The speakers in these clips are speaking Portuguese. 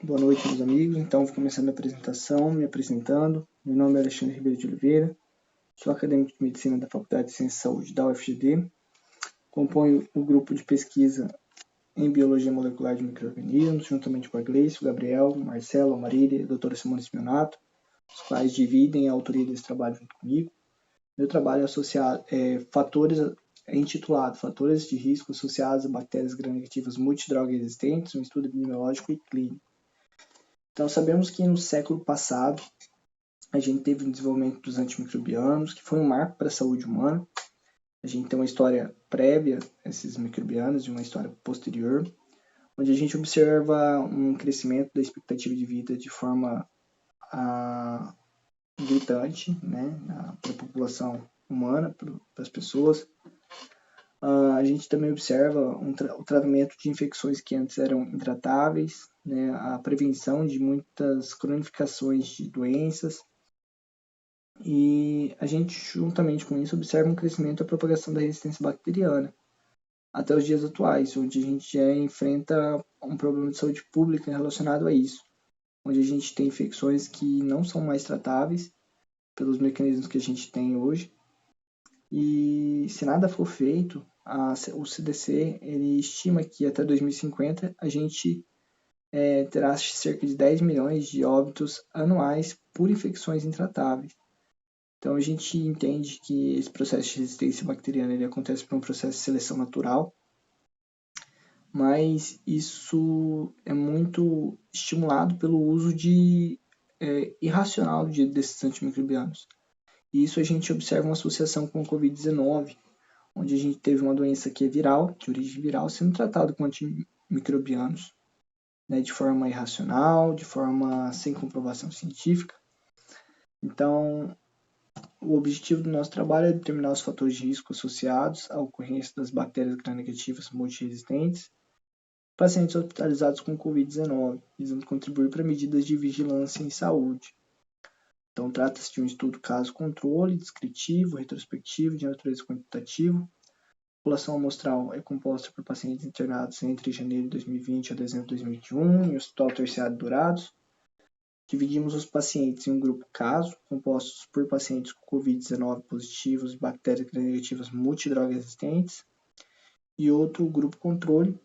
Boa noite, meus amigos. Então, vou começar minha apresentação, me apresentando. Meu nome é Alexandre Ribeiro de Oliveira, sou acadêmico de Medicina da Faculdade de Ciência e Saúde da UFGD, componho o grupo de pesquisa em Biologia Molecular de Micro-organismos, juntamente com a Gleice, o Gabriel, o Marcelo, a Marília e a doutora Simone Spionato, os quais dividem a autoria desse trabalho junto comigo. Meu trabalho é intitulado Fatores de Risco Associados a Bactérias Gram-negativas Multidroga Resistentes, um estudo epidemiológico e clínico. Então, sabemos que no século passado, a gente teve o desenvolvimento dos antimicrobianos, que foi um marco para a saúde humana. A gente tem uma história prévia a esses microbianos e uma história posterior, onde a gente observa um crescimento da expectativa de vida de forma gritante, né, para a população humana, para as pessoas. A gente também observa o tratamento de infecções que antes eram intratáveis, né, a prevenção de muitas cronificações de doenças, e a gente, juntamente com isso, observa um crescimento da propagação da resistência bacteriana até os dias atuais, onde a gente já enfrenta um problema de saúde pública relacionado a isso, onde a gente tem infecções que não são mais tratáveis pelos mecanismos que a gente tem hoje, e se nada for feito, o CDC ele estima que até 2050 a gente terá cerca de 10 milhões de óbitos anuais por infecções intratáveis. Então a gente entende que esse processo de resistência bacteriana ele acontece por um processo de seleção natural, mas isso é muito estimulado pelo uso irracional desses antimicrobianos. E isso a gente observa uma associação com o Covid-19, onde a gente teve uma doença que é viral, de origem viral, sendo tratada com antimicrobianos, né, de forma irracional, de forma sem comprovação científica. Então, o objetivo do nosso trabalho é determinar os fatores de risco associados à ocorrência das bactérias gram-negativas multiresistentes, pacientes hospitalizados com Covid-19, visando contribuir para medidas de vigilância em saúde. Então, trata-se de um estudo caso-controle, descritivo, retrospectivo, de natureza quantitativa. A população amostral é composta por pacientes internados entre janeiro de 2020 a dezembro de 2021 em Hospital Terciário Dourados. Dividimos os pacientes em um grupo caso, compostos por pacientes com Covid-19 positivos e bactérias gram-negativas multidroga resistentes, e outro grupo controle,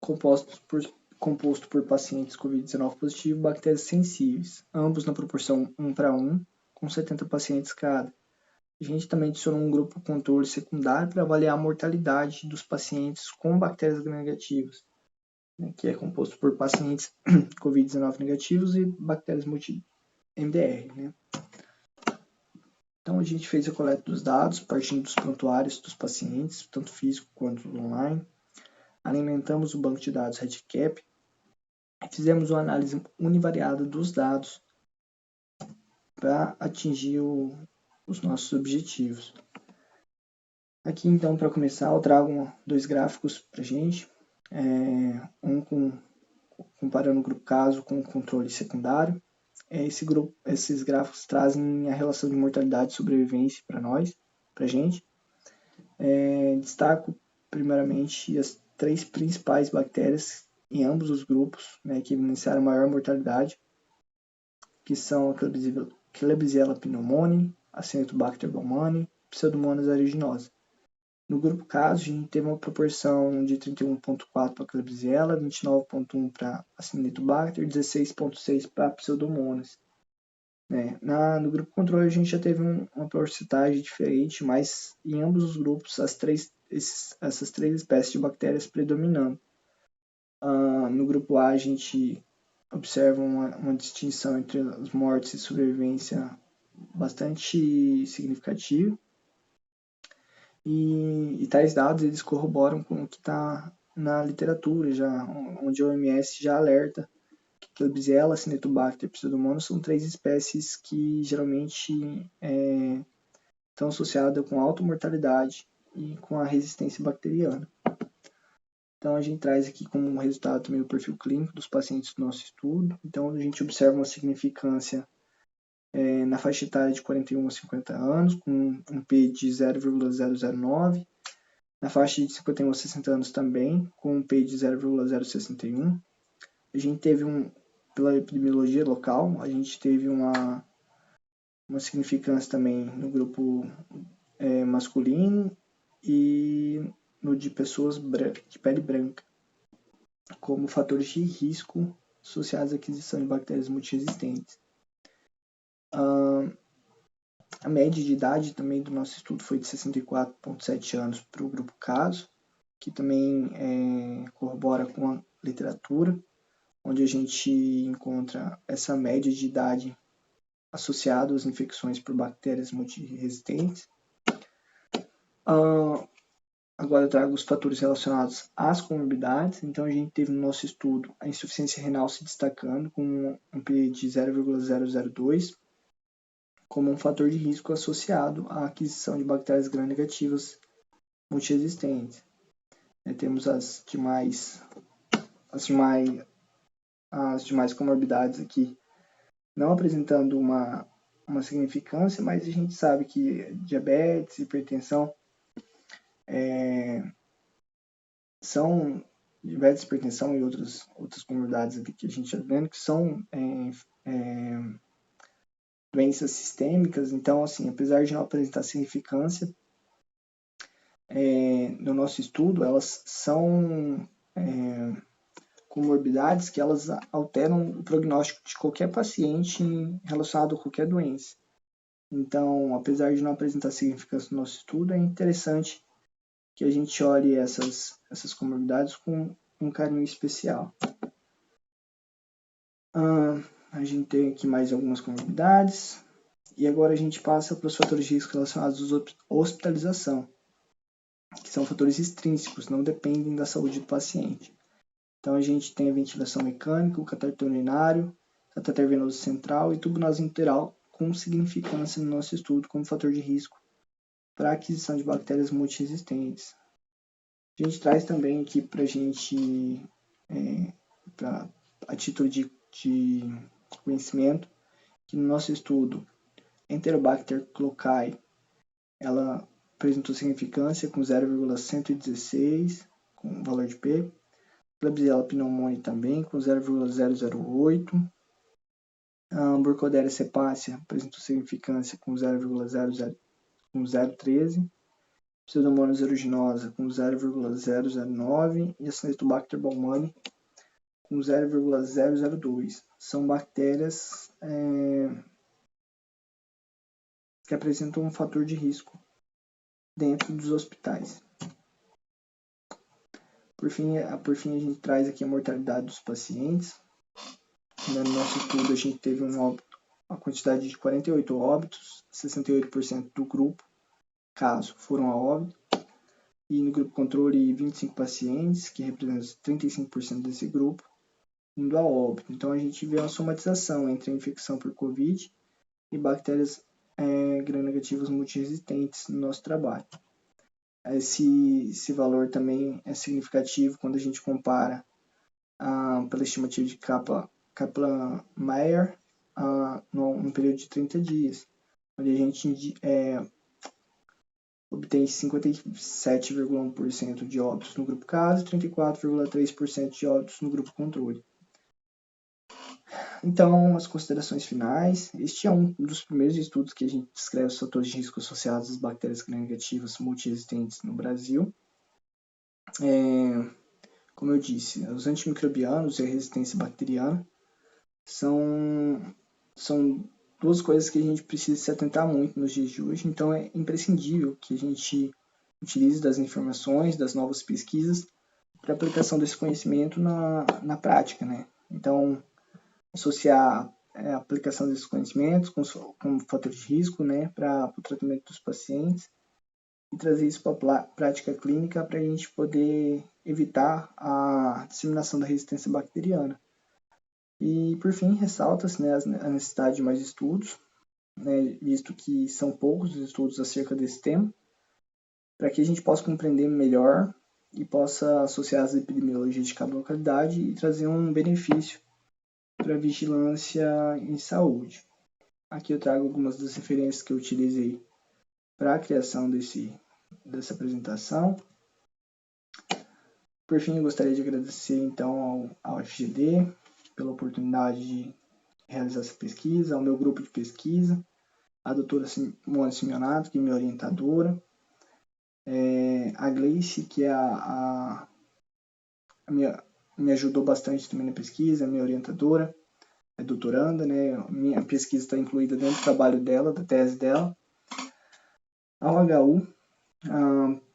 composto por pacientes Covid-19 positivo e bactérias sensíveis, ambos na proporção 1:1, com 70 pacientes cada. A gente também adicionou um grupo controle secundário para avaliar a mortalidade dos pacientes com bactérias gram-negativas, né, que é composto por pacientes Covid-19 negativos e bactérias multi-MDR. Né? Então, a gente fez a coleta dos dados, partindo dos prontuários dos pacientes, tanto físico quanto online. Alimentamos o banco de dados REDCap e fizemos uma análise univariada dos dados para atingir os nossos objetivos. Aqui, então, para começar, eu trago dois gráficos para a gente. Comparando o grupo caso com o controle secundário. Esses gráficos trazem a relação de mortalidade e sobrevivência para nós, para a gente. Destaco, primeiramente, as 3 principais bactérias em ambos os grupos, né, que evidenciaram maior mortalidade, que são a Klebsiella pneumoniae, Acinetobacter baumannii e Pseudomonas aeruginosa. No grupo caso, a gente teve uma proporção de 31,4 para Klebsiella, 29,1 para Acinetobacter e 16,6 para Pseudomonas. No grupo controle, a gente já teve uma porcentagem diferente, mas em ambos os grupos, essas 3 espécies de bactérias predominando. No grupo A, a gente observa uma distinção entre as mortes e sobrevivência bastante significativa. E tais dados eles corroboram com o que está na literatura, já, onde a OMS já alerta que Klebsiella, Acinetobacter e Pseudomonas são 3 espécies que geralmente estão associadas com alta mortalidade e com a resistência bacteriana. Então, a gente traz aqui como resultado também o perfil clínico dos pacientes do nosso estudo. Então, a gente observa uma significância na faixa etária de 41 a 50 anos, com um P de 0,009. Na faixa de 51 a 60 anos também, com um P de 0,061. A gente teve pela epidemiologia local, a gente teve uma significância também no grupo masculino e no de pessoas de pele branca, como fatores de risco associados à aquisição de bactérias multiresistentes. A média de idade também do nosso estudo foi de 64,7 anos para o grupo caso, que também corrobora com a literatura, onde a gente encontra essa média de idade associada às infecções por bactérias multiresistentes. Agora eu trago os fatores relacionados às comorbidades. Então a gente teve no nosso estudo a insuficiência renal se destacando com um P de 0,002 como um fator de risco associado à aquisição de bactérias gram-negativas multiresistentes. Temos as demais comorbidades aqui não apresentando uma significância, mas a gente sabe que diabetes, hipertensão, diabetes, hipertensão e outras comorbidades aqui que a gente está vendo que são doenças sistêmicas. Então, assim, apesar de não apresentar significância, no nosso estudo, elas são comorbidades que elas alteram o prognóstico de qualquer paciente relacionado a qualquer doença. Então, apesar de não apresentar significância no nosso estudo, é interessante que a gente olhe essas comorbidades com um carinho especial. A gente tem aqui mais algumas comorbidades. E agora a gente passa para os fatores de risco relacionados à hospitalização, que são fatores extrínsecos, não dependem da saúde do paciente. Então a gente tem a ventilação mecânica, o catéter urinário, catéter venoso central e tubo nasoinguinal com significância no nosso estudo como fator de risco para a aquisição de bactérias multiresistentes. A gente traz também aqui para a gente, a título de conhecimento, que no nosso estudo, Enterobacter cloacae, ela apresentou significância com 0,116, com valor de P. Klebsiella pneumoniae também, com 0,008. A Burkholderia cepacia apresentou significância com 0,013. Pseudomonas aeruginosa com 0,009 e a Acinetobacter baumannii com 0,002. São bactérias que apresentam um fator de risco dentro dos hospitais. Por fim, a gente traz aqui a mortalidade dos pacientes. No nosso estudo, a gente teve uma quantidade de 48 óbitos, 68% do grupo, caso foram a óbito, e no grupo controle 25 pacientes, que representam 35% desse grupo, indo a óbito. Então a gente vê uma somatização entre a infecção por Covid e bactérias gram-negativas multiresistentes no nosso trabalho. Esse valor também é significativo quando a gente compara pela estimativa de Kaplan-Meier num período de 30 dias, onde a gente obtém 57,1% de óbitos no grupo caso e 34,3% de óbitos no grupo controle. Então, as considerações finais. Este é um dos primeiros estudos que a gente descreve os fatores de risco associados às bactérias gram-negativas multiresistentes no Brasil. Como eu disse, os antimicrobianos e a resistência bacteriana são duas coisas que a gente precisa se atentar muito nos dias de hoje. Então, é imprescindível que a gente utilize das informações, das novas pesquisas, para a aplicação desse conhecimento na prática, né? Então, associar a aplicação desses conhecimentos como fator de risco, né, para o tratamento dos pacientes e trazer isso para a prática clínica para a gente poder evitar a disseminação da resistência bacteriana. E, por fim, ressalta-se, né, a necessidade de mais estudos, né, visto que são poucos os estudos acerca desse tema, para que a gente possa compreender melhor e possa associar as epidemiologias de cada localidade e trazer um benefício para a vigilância em saúde. Aqui eu trago algumas das referências que eu utilizei para a criação dessa apresentação. Por fim, eu gostaria de agradecer então ao FGD pela oportunidade de realizar essa pesquisa, ao meu grupo de pesquisa, a doutora Simone Simeonato, que é minha orientadora, a Gleice, que é me ajudou bastante também na pesquisa, minha orientadora, é doutoranda, né? Minha pesquisa está incluída dentro do trabalho dela, da tese dela. Ao HU,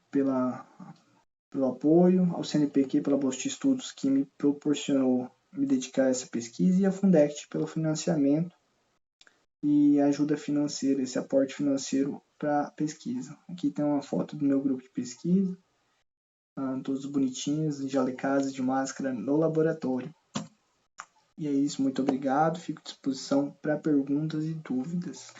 pelo apoio, ao CNPq pela bolsa de estudos que me proporcionou me dedicar a essa pesquisa, e a Fundect pelo financiamento e ajuda financeira, esse aporte financeiro para a pesquisa. Aqui tem uma foto do meu grupo de pesquisa, todos bonitinhos, jalecados de máscara no laboratório. E é isso, muito obrigado, fico à disposição para perguntas e dúvidas.